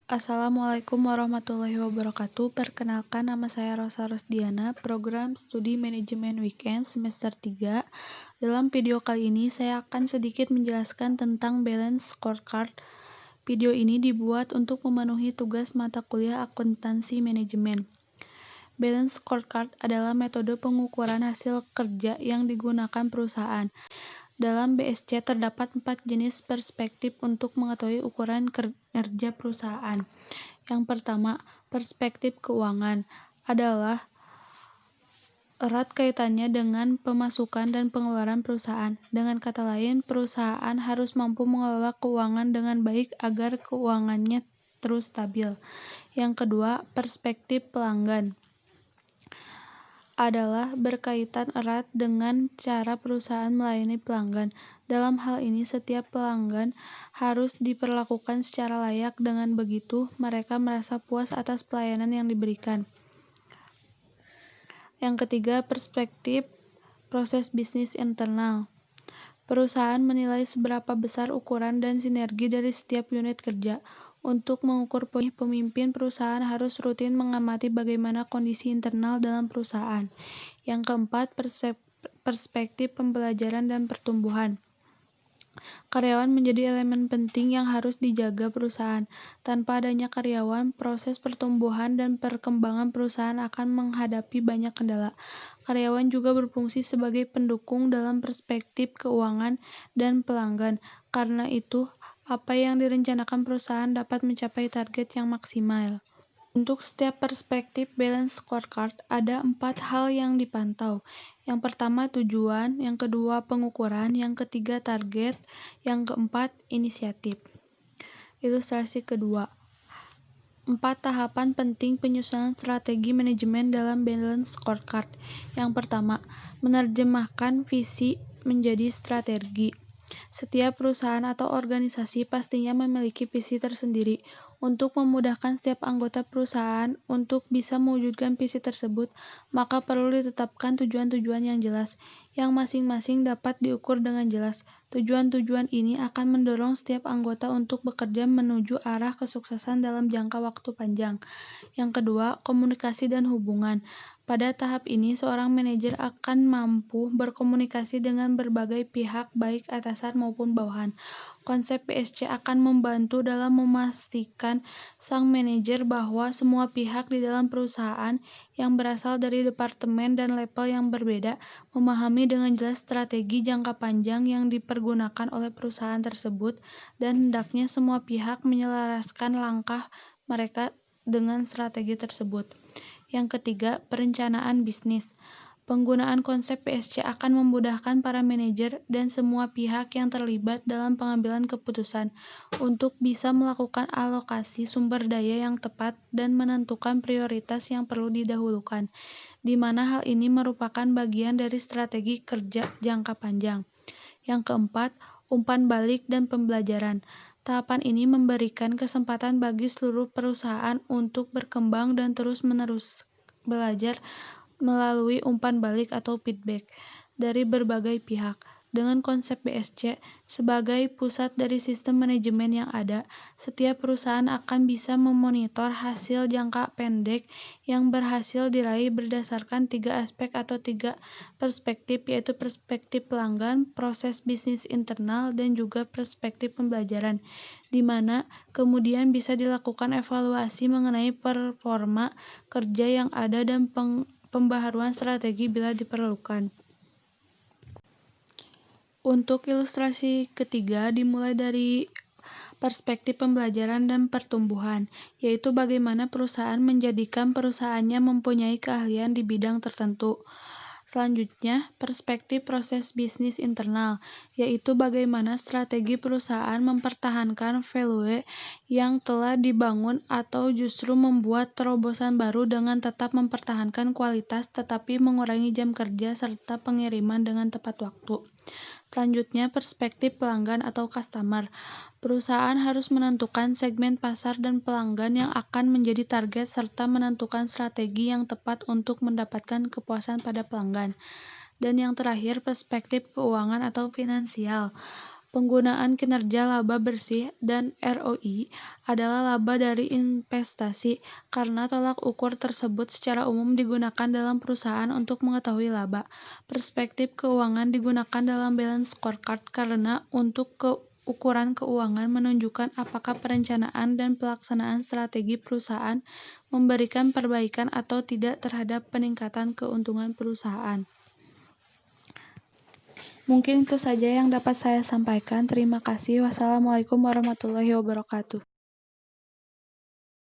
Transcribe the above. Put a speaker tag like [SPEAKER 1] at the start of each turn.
[SPEAKER 1] Assalamualaikum warahmatullahi wabarakatuh. Perkenalkan, nama saya Rosa Rosdiana, program studi manajemen weekend semester 3. Dalam video kali ini, saya akan sedikit menjelaskan tentang balance scorecard. Video ini dibuat untuk memenuhi tugas mata kuliah akuntansi manajemen. Balance scorecard adalah metode pengukuran hasil kerja yang digunakan perusahaan. Dalam BSC terdapat 4 jenis perspektif untuk mengetahui ukuran kinerja perusahaan. Yang pertama, perspektif keuangan adalah erat kaitannya dengan pemasukan dan pengeluaran perusahaan. Dengan kata lain, perusahaan harus mampu mengelola keuangan dengan baik agar keuangannya terus stabil. Yang kedua, perspektif pelanggan adalah berkaitan erat dengan cara perusahaan melayani pelanggan. Dalam hal ini, setiap pelanggan harus diperlakukan secara layak, dengan begitu mereka merasa puas atas pelayanan yang diberikan. Yang ketiga, perspektif proses bisnis internal. Perusahaan menilai seberapa besar ukuran dan sinergi dari setiap unit kerja. Untuk mengukur pemimpin perusahaan harus rutin mengamati bagaimana kondisi internal dalam perusahaan. Yang keempat, perspektif pembelajaran dan pertumbuhan. Karyawan menjadi elemen penting yang harus dijaga perusahaan. Tanpa adanya karyawan, proses pertumbuhan dan perkembangan perusahaan akan menghadapi banyak kendala. Karyawan juga berfungsi sebagai pendukung dalam perspektif keuangan dan pelanggan. Karena itu, apa yang direncanakan perusahaan dapat mencapai target yang maksimal. Untuk setiap perspektif balance scorecard, ada 4 hal yang dipantau. Yang pertama, tujuan. Yang kedua, pengukuran. Yang ketiga, target. Yang keempat, inisiatif. Ilustrasi kedua. 4 tahapan penting penyusunan strategi manajemen dalam balance scorecard. Yang pertama, menerjemahkan visi menjadi strategi. Setiap perusahaan atau organisasi pastinya memiliki visi tersendiri. Untuk memudahkan setiap anggota perusahaan untuk bisa mewujudkan visi tersebut, maka perlu ditetapkan tujuan-tujuan yang jelas, yang masing-masing dapat diukur dengan jelas. Tujuan-tujuan ini akan mendorong setiap anggota untuk bekerja menuju arah kesuksesan dalam jangka waktu panjang. Yang kedua, komunikasi dan hubungan. Pada tahap ini, seorang manajer akan mampu berkomunikasi dengan berbagai pihak, baik atasan maupun bawahan. Konsep PSC akan membantu dalam memastikan sang manajer bahwa semua pihak di dalam perusahaan yang berasal dari departemen dan level yang berbeda memahami dengan jelas strategi jangka panjang yang dipergunakan oleh perusahaan tersebut, dan hendaknya semua pihak menyelaraskan langkah mereka dengan strategi tersebut. Yang ketiga, perencanaan bisnis. Penggunaan konsep PSC akan memudahkan para manajer dan semua pihak yang terlibat dalam pengambilan keputusan untuk bisa melakukan alokasi sumber daya yang tepat dan menentukan prioritas yang perlu didahulukan, di mana hal ini merupakan bagian dari strategi kerja jangka panjang. Yang keempat, umpan balik dan pembelajaran. Tahapan ini memberikan kesempatan bagi seluruh perusahaan untuk berkembang dan terus-menerus belajar melalui umpan balik atau feedback dari berbagai pihak. Dengan konsep BSC sebagai pusat dari sistem manajemen yang ada, setiap perusahaan akan bisa memonitor hasil jangka pendek yang berhasil diraih berdasarkan 3 aspek atau 3 perspektif, yaitu perspektif pelanggan, proses bisnis internal, dan juga perspektif pembelajaran, di mana kemudian bisa dilakukan evaluasi mengenai performa kerja yang ada dan pembaharuan strategi bila diperlukan. Untuk ilustrasi ketiga, dimulai dari perspektif pembelajaran dan pertumbuhan, yaitu bagaimana perusahaan menjadikan perusahaannya mempunyai keahlian di bidang tertentu. Selanjutnya, perspektif proses bisnis internal, yaitu bagaimana strategi perusahaan mempertahankan value yang telah dibangun atau justru membuat terobosan baru dengan tetap mempertahankan kualitas tetapi mengurangi jam kerja serta pengiriman dengan tepat waktu. Selanjutnya, perspektif pelanggan atau customer. Perusahaan harus menentukan segmen pasar dan pelanggan yang akan menjadi target serta menentukan strategi yang tepat untuk mendapatkan kepuasan pada pelanggan. Dan yang terakhir, perspektif keuangan atau finansial. Penggunaan kinerja laba bersih dan ROI adalah laba dari investasi, karena tolak ukur tersebut secara umum digunakan dalam perusahaan untuk mengetahui laba. Perspektif keuangan digunakan dalam balance scorecard karena untuk ukuran keuangan menunjukkan apakah perencanaan dan pelaksanaan strategi perusahaan memberikan perbaikan atau tidak terhadap peningkatan keuntungan perusahaan. Mungkin itu saja yang dapat saya sampaikan. Terima kasih. Wassalamualaikum warahmatullahi wabarakatuh.